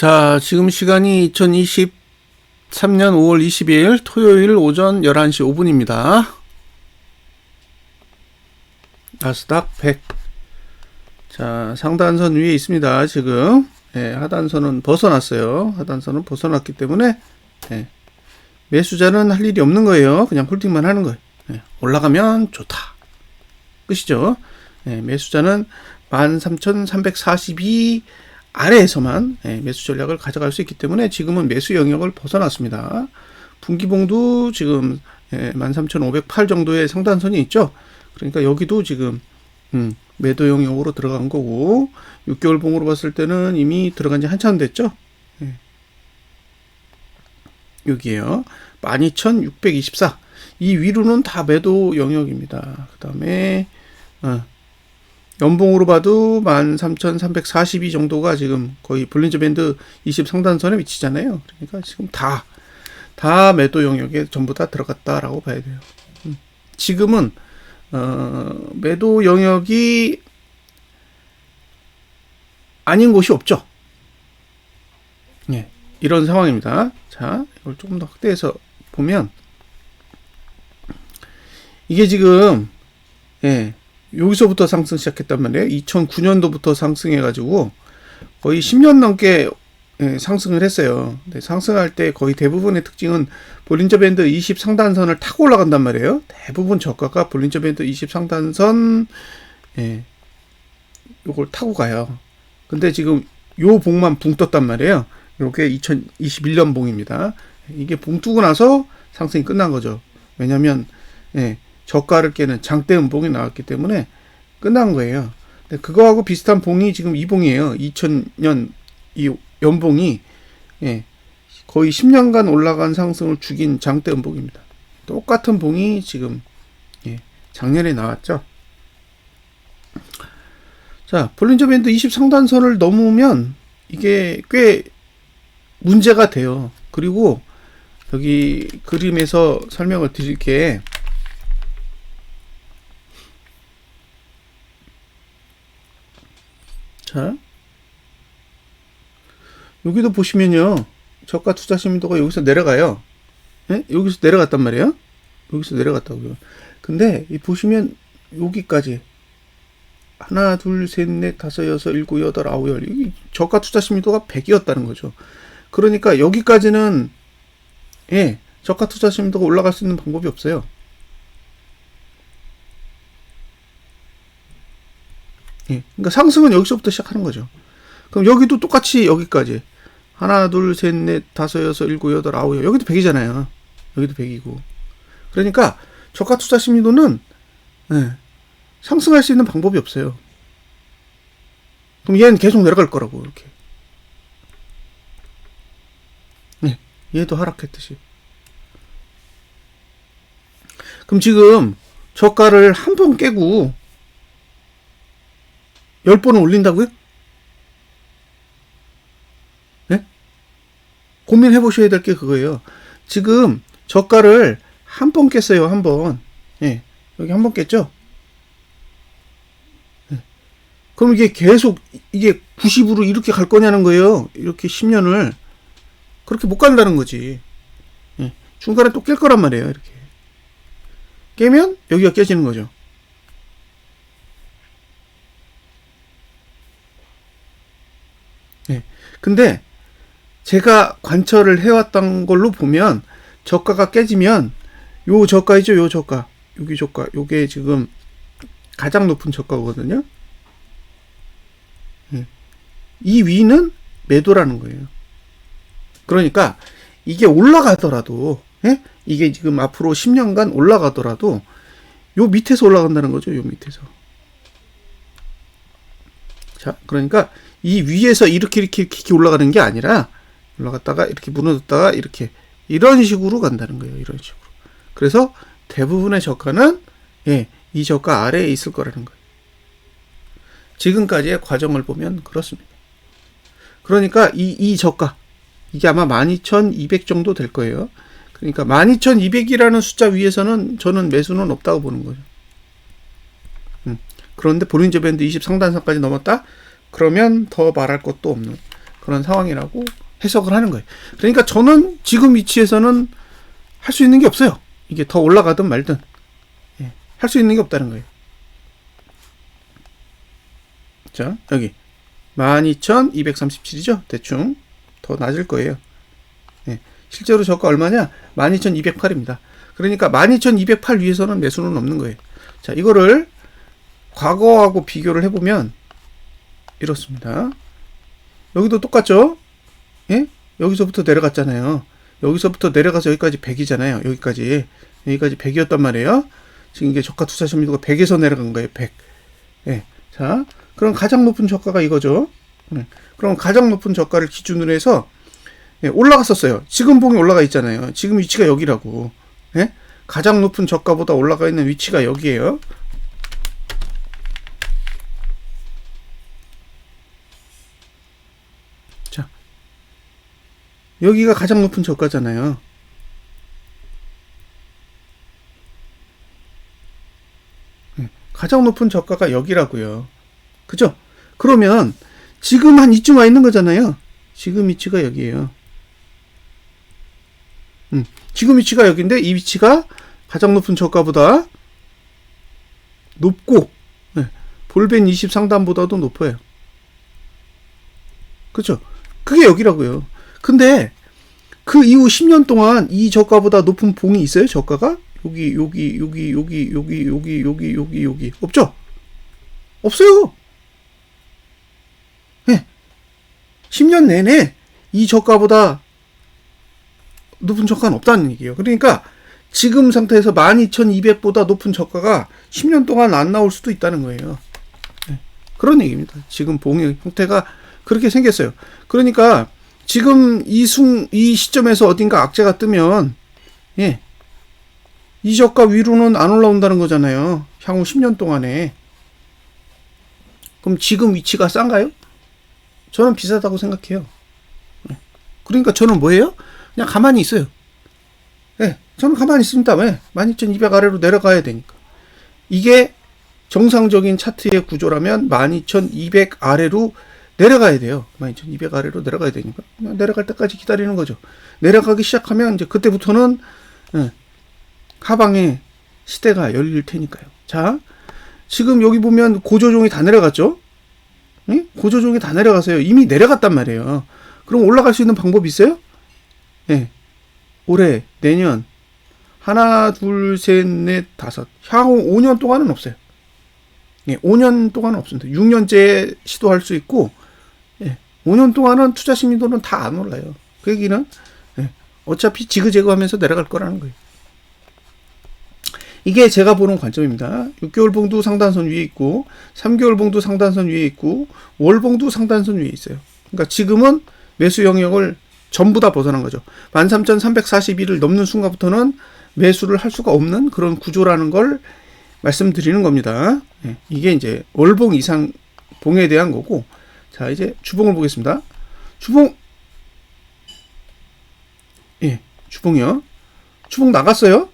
자, 지금 시간이 2023년 5월 22일 토요일 오전 11시 5분입니다. 나스닥 100. 자, 상단선 위에 있습니다. 지금. 하단선은 벗어났어요. 하단선은 벗어났기 때문에, 매수자는 할 일이 없는 거예요. 그냥 홀딩만 하는 거예요. 올라가면 좋다. 끝이죠. 매수자는 13,342 아래에서만 매수 전략을 가져갈 수 있기 때문에 지금은 매수 영역을 벗어났습니다. 분기봉도 지금 13,508 정도의 상단선이 있죠. 그러니까 여기도 지금 매도 영역으로 들어간 거고, 6개월 봉으로 봤을 때는 이미 들어간 지 한참 됐죠. 여기에요. 12,624. 이 위로는 다 매도 영역입니다. 그 다음에 연봉으로 봐도 13,342 정도가 지금 거의 볼린저 밴드 20 상단선에 위치잖아요. 그러니까 지금 다 매도 영역에 전부 다 들어갔다라고 봐야 돼요. 지금은 매도 영역이 아닌 곳이 없죠. 이런 상황입니다. 자, 이걸 조금 더 확대해서 보면 이게 지금 여기서부터 상승 시작했단 말이에요. 2009년도부터 상승해가지고 거의 10년 넘게 상승을 했어요. 근데 상승할 때 거의 대부분의 특징은 볼린저 밴드 20 상단선을 타고 올라간단 말이에요. 대부분 저가가 볼린저 밴드 20 상단선 요걸 타고 가요. 근데 지금 요 봉만 붕 떴단 말이에요. 이렇게 2021년 봉입니다. 이게 붕 뜨고 나서 상승이 끝난 거죠. 왜냐면 저가를 깨는 장대 음봉이 나왔기 때문에 끝난 거예요. 근데 그거하고 비슷한 봉이 지금 이 봉이에요. 2000년 이 연봉이 거의 10년간 올라간 상승을 죽인 장대 음봉입니다. 똑같은 봉이 지금 작년에 나왔죠. 자, 볼린저 밴드 20 상단선을 넘으면 이게 꽤 문제가 돼요. 그리고 여기 그림에서 설명을 드릴게. 자, 여기도 보시면요, 저가 투자 심도가 여기서 내려가요. 여기서 내려갔단 말이에요. 여기서 내려갔다고요. 근데 이 보시면 여기까지 하나, 둘, 셋, 넷, 다섯, 여섯, 일곱, 여덟, 아홉, 열, 이 저가 투자 심도가 100이었다는 거죠. 그러니까 여기까지는 저가 투자 심도가 올라갈 수 있는 방법이 없어요. 그러니까 상승은 여기서부터 시작하는 거죠. 그럼 여기도 똑같이 여기까지 하나, 둘, 셋, 넷, 다섯, 여섯, 일곱, 여덟, 아홉, 열, 여기도 100이잖아요. 여기도 100이고. 그러니까 저가 투자 심리도는 상승할 수 있는 방법이 없어요. 그럼 얘는 계속 내려갈 거라고, 이렇게. 얘도 하락했듯이. 그럼 지금 저가를 한 번 깨고 10번을 올린다고요? 고민해 보셔야 될 게 그거예요. 지금 저가를 한 번 깼어요. 한 번. 여기 한 번 깼죠? 그럼 이게 계속 이게 90으로 이렇게 갈 거냐는 거예요. 이렇게 10년을. 그렇게 못 간다는 거지. 중간에 또 깰 거란 말이에요. 이렇게. 깨면 여기가 깨지는 거죠. 근데 제가 관철을 해왔던 걸로 보면 저가가 깨지면 요 저가이죠. 요 저가. 여기 저가. 요게 지금 가장 높은 저가거든요. 이 위는 매도라는 거예요. 그러니까 이게 올라가더라도 이게 지금 앞으로 10년간 올라가더라도 요 밑에서 올라간다는 거죠. 요 밑에서. 자, 그러니까 이 위에서 이렇게 올라가는 게 아니라 올라갔다가 이렇게 무너졌다가 이렇게 이런 식으로 간다는 거예요. 이런 식으로. 그래서 대부분의 저가는 이 저가 아래에 있을 거라는 거예요. 지금까지의 과정을 보면 그렇습니다. 그러니까 이 저가 이게 아마 12,200 정도 될 거예요. 그러니까 12,200이라는 숫자 위에서는 저는 매수는 없다고 보는 거죠. 그런데 볼린저 밴드 20 상단선까지 넘었다? 그러면 더 말할 것도 없는. 그런 상황이라고 해석을 하는 거예요. 그러니까 저는 지금 위치에서는 할 수 있는 게 없어요. 이게 더 올라가든 말든 할 수 있는 게 없다는 거예요. 자, 여기 12,237이죠. 대충 더 낮을 거예요. 실제로 저가 얼마냐? 12,208입니다. 그러니까 12,208 위에서는 매수는 없는 거예요. 자, 이거를 과거하고 비교를 해보면 이렇습니다. 여기도 똑같죠? 예? 여기서부터 내려갔잖아요. 여기서부터 내려가서 여기까지 100이잖아요. 여기까지 100이었단 말이에요. 지금 이게 저가 투자 심리도가 100에서 내려간 거예요. 100. 예. 자, 그럼 가장 높은 저가가 이거죠. 그럼 가장 높은 저가를 기준으로 해서 올라갔었어요. 지금 봉이 올라가 있잖아요. 지금 위치가 여기라고. 예? 가장 높은 저가보다 올라가 있는 위치가 여기에요. 자, 여기가 가장 높은 저가잖아요. 가장 높은 저가가 여기라고요. 그죠? 그러면 지금 한 이쯤 와 있는 거잖아요. 지금 위치가 여기에요. 지금 위치가 여기인데 이 위치가 가장 높은 저가보다 높고 볼벤 20 상단보다도 높아요. 그죠? 그게 여기라고요. 근데 그 이후 10년 동안 이 저가보다 높은 봉이 있어요? 저가가? 여기 없죠? 없어요. 10년 내내 이 저가보다 높은 저가는 없다는 얘기예요. 그러니까 지금 상태에서 12,200보다 높은 저가가 10년 동안 안 나올 수도 있다는 거예요. 그런 얘기입니다. 지금 봉의 형태가 그렇게 생겼어요. 그러니까 지금 이 시점에서 어딘가 악재가 뜨면 이 저가 위로는 안 올라온다는 거잖아요. 향후 10년 동안에. 그럼 지금 위치가 싼가요? 저는 비싸다고 생각해요. 그러니까 저는 뭐예요? 그냥 가만히 있어요. 저는 가만히 있습니다. 왜? 12,200 아래로 내려가야 되니까. 이게 정상적인 차트의 구조라면 12,200 아래로 내려가야 돼요. 12,200 아래로 내려가야 되니까. 그냥 내려갈 때까지 기다리는 거죠. 내려가기 시작하면 이제 그때부터는 하방의 시대가 열릴 테니까요. 자, 지금 여기 보면 고조종이 다 내려갔죠? 고조종이 다 내려가서요. 이미 내려갔단 말이에요. 그럼 올라갈 수 있는 방법이 있어요? 올해, 내년, 하나, 둘, 셋, 넷, 다섯. 향후 5년 동안은 없어요. 5년 동안은 없습니다. 6년째 시도할 수 있고, 5년 동안은 투자 심리도는 다 안 올라요. 그 얘기는, 어차피 지그재그 하면서 내려갈 거라는 거예요. 이게 제가 보는 관점입니다. 6개월 봉도 상단선 위에 있고 3개월 봉도 상단선 위에 있고 월 봉도 상단선 위에 있어요. 그러니까 지금은 매수 영역을 전부 다 벗어난 거죠. 13,341을 넘는 순간부터는 매수를 할 수가 없는 그런 구조라는 걸 말씀드리는 겁니다. 이게 이제 월봉 이상 봉에 대한 거고. 자, 이제 주봉을 보겠습니다. 주봉. 주봉이요. 주봉 나갔어요.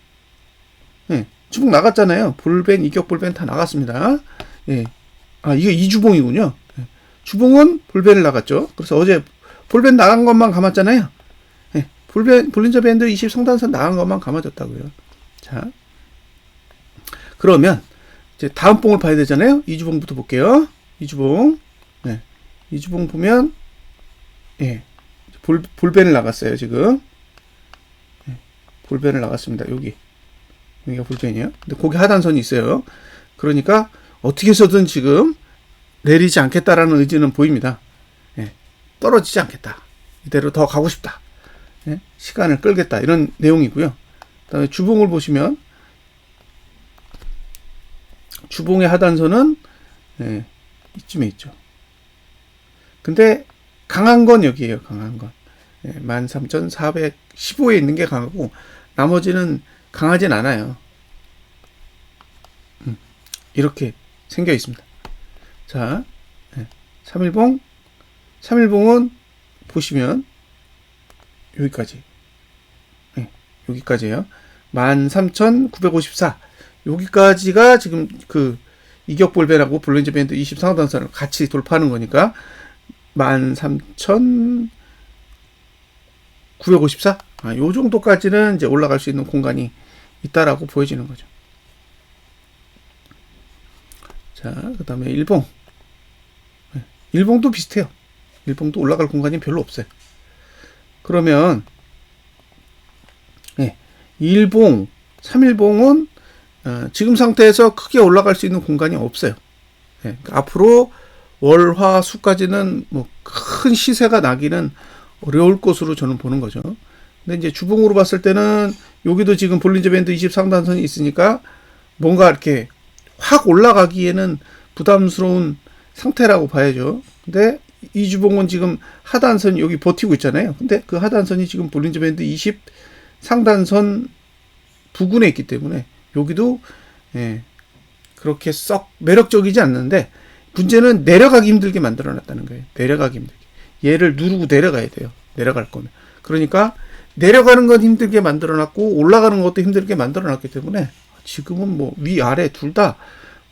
주봉 나갔잖아요. 볼벤, 이격 볼벤 다 나갔습니다. 이게 이주봉이군요. 주봉은 볼벤을 나갔죠. 그래서 어제 볼벤 나간 것만 감았잖아요. 볼린저 밴드 20 상단선 나간 것만 감아졌다고요. 자, 그러면 이제 다음 봉을 봐야 되잖아요. 이주봉부터 볼게요. 이주봉. 이주봉 보면 볼벤을 나갔어요. 지금 볼벤을 나갔습니다. 여기가 볼벤이에요. 근데 거기 하단선이 있어요. 그러니까 어떻게 해서든 지금 내리지 않겠다라는 의지는 보입니다. 떨어지지 않겠다. 이대로 더 가고 싶다. 시간을 끌겠다. 이런 내용이고요. 그 다음에 주봉을 보시면 주봉의 하단선은 이쯤에 있죠. 근데 강한 건 여기에요. 강한 건 13,415에 있는 게 강하고 나머지는 강하진 않아요. 이렇게 생겨 있습니다. 자, 3일봉. 3일봉은 보시면 여기까지. 여기까지예요. 13,954. 여기까지가 지금 그 이격볼벤하고 볼린저 밴드 20 상단선을 같이 돌파하는 거니까 13,954? 요 정도까지는 이제 올라갈 수 있는 공간이 있다라고 보여지는 거죠. 자, 그 다음에 일봉. 일봉도 비슷해요. 일봉도 올라갈 공간이 별로 없어요. 그러면, 일봉, 3일봉은 지금 상태에서 크게 올라갈 수 있는 공간이 없어요. 그러니까 앞으로 월, 화, 수까지는 뭐 큰 시세가 나기는 어려울 것으로 저는 보는 거죠. 근데 이제 주봉으로 봤을 때는 여기도 지금 볼린저 밴드 20 상단선이 있으니까 뭔가 이렇게 확 올라가기에는 부담스러운 상태라고 봐야죠. 근데 이 주봉은 지금 하단선 여기 버티고 있잖아요. 근데 그 하단선이 지금 볼린저 밴드 20 상단선 부근에 있기 때문에 여기도 그렇게 썩 매력적이지 않는데 문제는 내려가기 힘들게 만들어 놨다는 거예요. 내려가기 힘들게. 얘를 누르고 내려가야 돼요. 내려갈 거면. 그러니까 내려가는 건 힘들게 만들어 놨고 올라가는 것도 힘들게 만들어 놨기 때문에 지금은 뭐 위아래 둘 다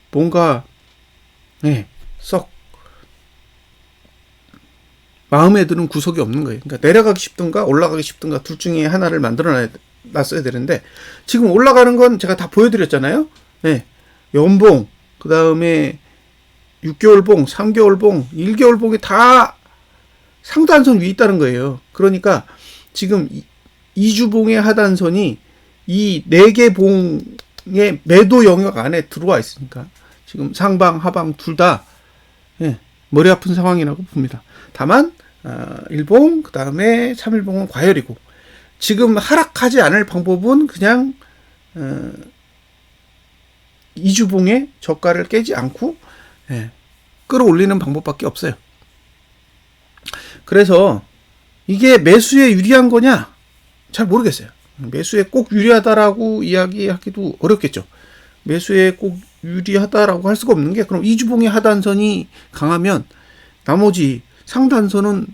뭔가 썩 마음에 드는 구석이 없는 거예요. 그러니까 내려가기 쉽든가 올라가기 쉽든가 둘 중에 하나를 만들어 놨어야 되는데 지금 올라가는 건 제가 다 보여드렸잖아요. 연봉, 그 다음에 6개월봉, 3개월봉, 1개월봉이 다 상단선 위에 있다는 거예요. 그러니까 지금 2주봉의 하단선이 이 4개 봉의 매도 영역 안에 들어와 있으니까 지금 상방, 하방 둘 다 머리 아픈 상황이라고 봅니다. 다만 일봉, 그 다음에 3일봉은 과열이고 지금 하락하지 않을 방법은 그냥 2주봉의 저가를 깨지 않고 끌어올리는 방법밖에 없어요. 그래서 이게 매수에 유리한 거냐? 잘 모르겠어요. 매수에 꼭 유리하다라고 이야기하기도 어렵겠죠. 매수에 꼭 유리하다라고 할 수가 없는 게 그럼 2주봉의 하단선이 강하면 나머지 상단선은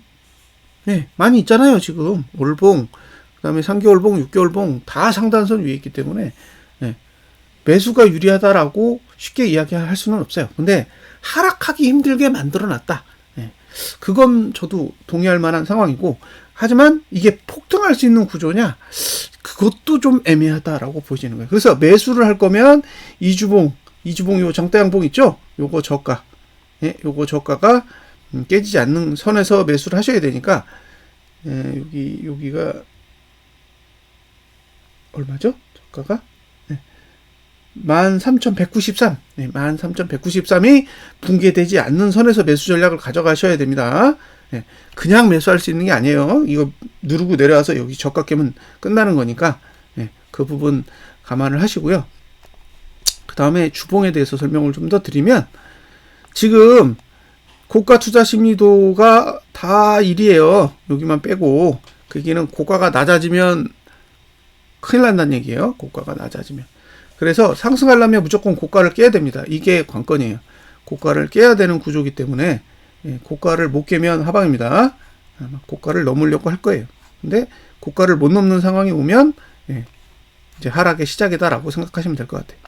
많이 있잖아요. 지금 월봉, 그 다음에 3개월봉, 6개월봉 다 상단선 위에 있기 때문에 매수가 유리하다라고 쉽게 이야기할 수는 없어요. 근데 하락하기 힘들게 만들어놨다. 그건 저도 동의할 만한 상황이고 하지만 이게 폭등할 수 있는 구조냐? 그것도 좀 애매하다라고 보시는 거예요. 그래서 매수를 할 거면 2주봉 요 장대양봉 있죠? 요거 저가. 요거 저가가 깨지지 않는 선에서 매수를 하셔야 되니까 여기가 얼마죠? 저가가 13,193. 13,193이 붕괴되지 않는 선에서 매수 전략을 가져가셔야 됩니다. 그냥 매수할 수 있는 게 아니에요. 이거 누르고 내려와서 여기 저가 깨면 끝나는 거니까 그 부분 감안을 하시고요. 그 다음에 주봉에 대해서 설명을 좀 더 드리면 지금 고가 투자 심리도가 다 1이에요. 여기만 빼고 그 얘기는 고가가 낮아지면 큰일 난다는 얘기예요. 고가가 낮아지면. 그래서 상승하려면 무조건 고가를 깨야 됩니다. 이게 관건이에요. 고가를 깨야 되는 구조이기 때문에 고가를 못 깨면 하방입니다. 고가를 넘으려고 할 거예요. 근데 고가를 못 넘는 상황이 오면 이제 하락의 시작이다라고 생각하시면 될 것 같아요.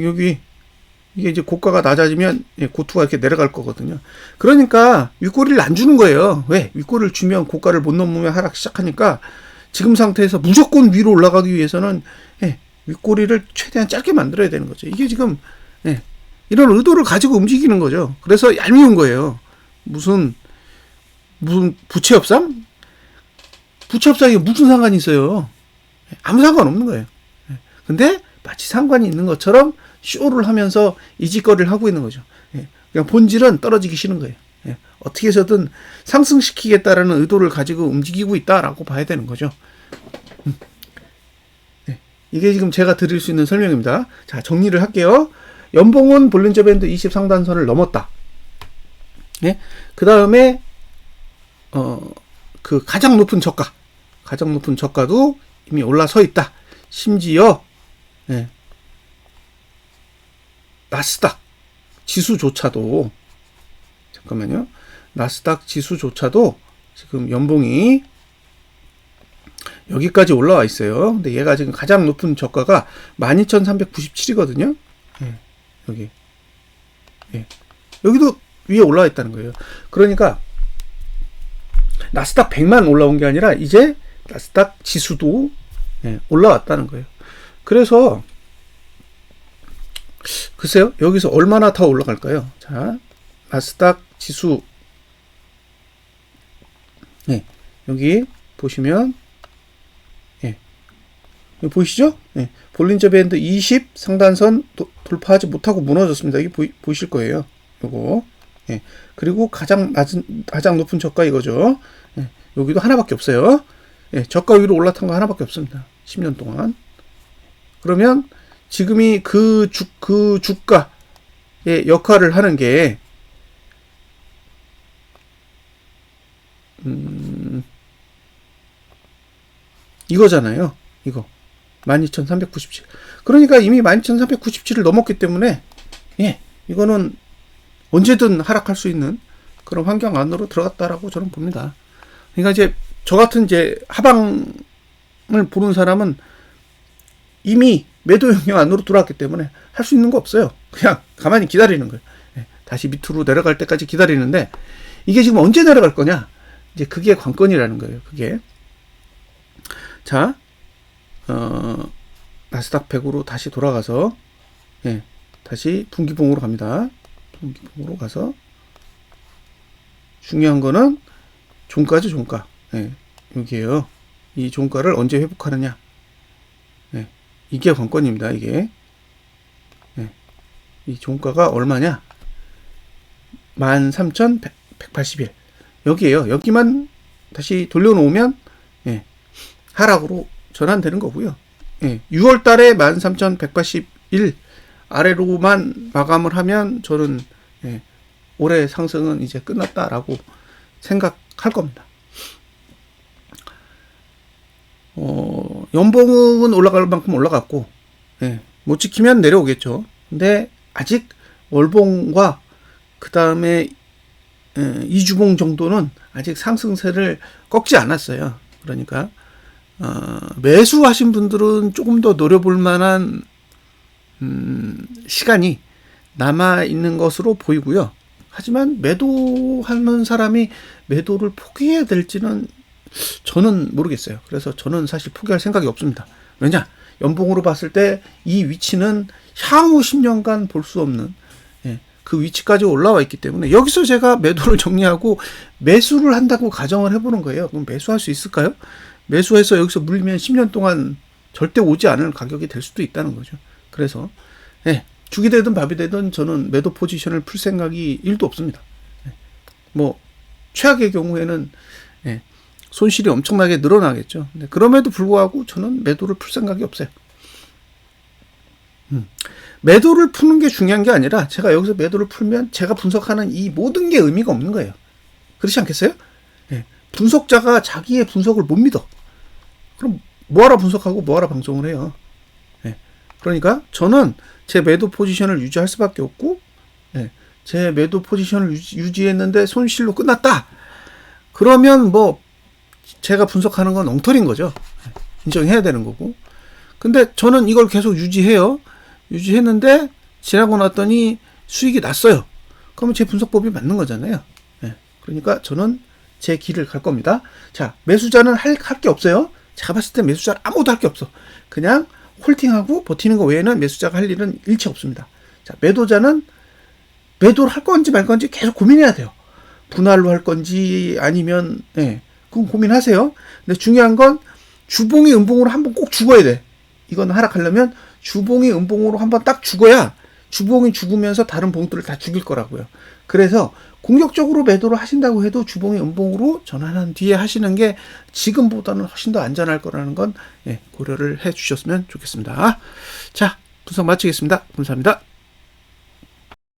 여기 이게 이제 고가가 낮아지면 고투가 이렇게 내려갈 거거든요. 그러니까 윗꼬리를 안 주는 거예요. 왜? 윗꼬리를 주면 고가를 못 넘으면 하락 시작하니까 지금 상태에서 무조건 위로 올라가기 위해서는 윗꼬리를 최대한 짧게 만들어야 되는 거죠. 이게 지금 이런 의도를 가지고 움직이는 거죠. 그래서 얄미운 거예요. 무슨 부채 협상? 부채 협상이 무슨 상관이 있어요? 아무 상관 없는 거예요. 근데 마치 상관이 있는 것처럼 쇼를 하면서 이짓거리를 하고 있는 거죠. 그냥 본질은 떨어지기 싫은 거예요. 어떻게 해서든 상승시키겠다라는 의도를 가지고 움직이고 있다라고 봐야 되는 거죠. 이게 지금 제가 드릴 수 있는 설명입니다. 자, 정리를 할게요. 연봉은 볼린저 밴드 20 상단선을 넘었다. 그 다음에 그 가장 높은 저가도 이미 올라서 있다. 심지어 나스닥 지수조차도 잠깐만요. 나스닥 지수조차도 지금 연봉이 여기까지 올라와 있어요. 근데 얘가 지금 가장 높은 저가가 12,397이거든요. 여기. 여기도 위에 올라와 있다는 거예요. 그러니까 나스닥 100만 올라온 게 아니라 이제 나스닥 지수도 올라왔다는 거예요. 그래서 글쎄요, 여기서 얼마나 더 올라갈까요? 자, 나스닥 지수 여기 보시면 여기 보이시죠? 볼린저 밴드 20 상단선 돌파하지 못하고 무너졌습니다. 이게 보이실 거예요. 요거. 그리고 가장 높은 저가 이거죠. 여기도 하나밖에 없어요. 저가 위로 올라탄 거 하나밖에 없습니다. 10년 동안. 그러면 지금이 그 주가의 역할을 하는 게 이거잖아요. 이거 12,397. 그러니까 이미 12,397을 넘었기 때문에 이거는 언제든 하락할 수 있는 그런 환경 안으로 들어갔다라고 저는 봅니다. 그러니까 이제 저 같은 이제 하방을 보는 사람은 이미 매도 영역 안으로 들어왔기 때문에 할 수 있는 거 없어요. 그냥 가만히 기다리는 거예요. 다시 밑으로 내려갈 때까지 기다리는데 이게 지금 언제 내려갈 거냐? 이제 그게 관건이라는 거예요. 그게. 자, 나스닥 100으로 다시 돌아가서 다시 분기봉으로 갑니다. 분기봉으로 가서 중요한 거는 종가죠, 종가. 여기에요. 이 종가를 언제 회복하느냐. 이게 관건입니다. 이게. 이 종가가 얼마냐? 13,181. 여기에요. 여기만 다시 돌려놓으면 하락으로 전환되는 거고요. 6월 달에 13,181 아래로만 마감을 하면 저는 올해 상승은 이제 끝났다라고 생각할 겁니다. 연봉은 올라갈 만큼 올라갔고 못 지키면 내려오겠죠. 근데 아직 월봉과 그 다음에 이주봉 정도는 아직 상승세를 꺾지 않았어요. 그러니까 매수하신 분들은 조금 더 노려볼 만한 시간이 남아 있는 것으로 보이고요. 하지만 매도하는 사람이 매도를 포기해야 될지는 저는 모르겠어요. 그래서 저는 사실 포기할 생각이 없습니다. 왜냐? 연봉으로 봤을 때 이 위치는 향후 10년간 볼 수 없는 그 위치까지 올라와 있기 때문에 여기서 제가 매도를 정리하고 매수를 한다고 가정을 해보는 거예요. 그럼 매수할 수 있을까요? 매수해서 여기서 물리면 10년 동안 절대 오지 않을 가격이 될 수도 있다는 거죠. 그래서 죽이 되든 밥이 되든 저는 매도 포지션을 풀 생각이 1도 없습니다. 뭐 최악의 경우에는 손실이 엄청나게 늘어나겠죠. 근데 그럼에도 불구하고 저는 매도를 풀 생각이 없어요. 매도를 푸는 게 중요한 게 아니라 제가 여기서 매도를 풀면 제가 분석하는 이 모든 게 의미가 없는 거예요. 그렇지 않겠어요? 분석자가 자기의 분석을 못 믿어. 그럼 뭐하러 분석하고 뭐하러 방송을 해요. 그러니까 저는 제 매도 포지션을 유지할 수밖에 없고 제 매도 포지션을 유지했는데 손실로 끝났다. 그러면 뭐 제가 분석하는 건 엉터리인 거죠. 인정해야 되는 거고. 근데 저는 이걸 계속 유지해요. 유지했는데 지나고 났더니 수익이 났어요. 그러면 제 분석법이 맞는 거잖아요. 그러니까 저는 제 길을 갈 겁니다. 자, 매수자는 할 게 없어요. 제가 봤을 때 매수자는 아무것도 할 게 없어. 그냥 홀팅하고 버티는 거 외에는 매수자가 할 일은 일체 없습니다. 자, 매도자는 매도를 할 건지 말 건지 계속 고민해야 돼요. 분할로 할 건지 아니면 그건 고민하세요. 근데 중요한 건 주봉이 음봉으로 한번 꼭 죽어야 돼. 이건 하락하려면 주봉이 음봉으로 한번 딱 죽어야 주봉이 죽으면서 다른 봉들을 다 죽일 거라고요. 그래서 공격적으로 매도를 하신다고 해도 주봉이 음봉으로 전환한 뒤에 하시는 게 지금보다는 훨씬 더 안전할 거라는 건 고려를 해 주셨으면 좋겠습니다. 자, 분석 마치겠습니다. 감사합니다.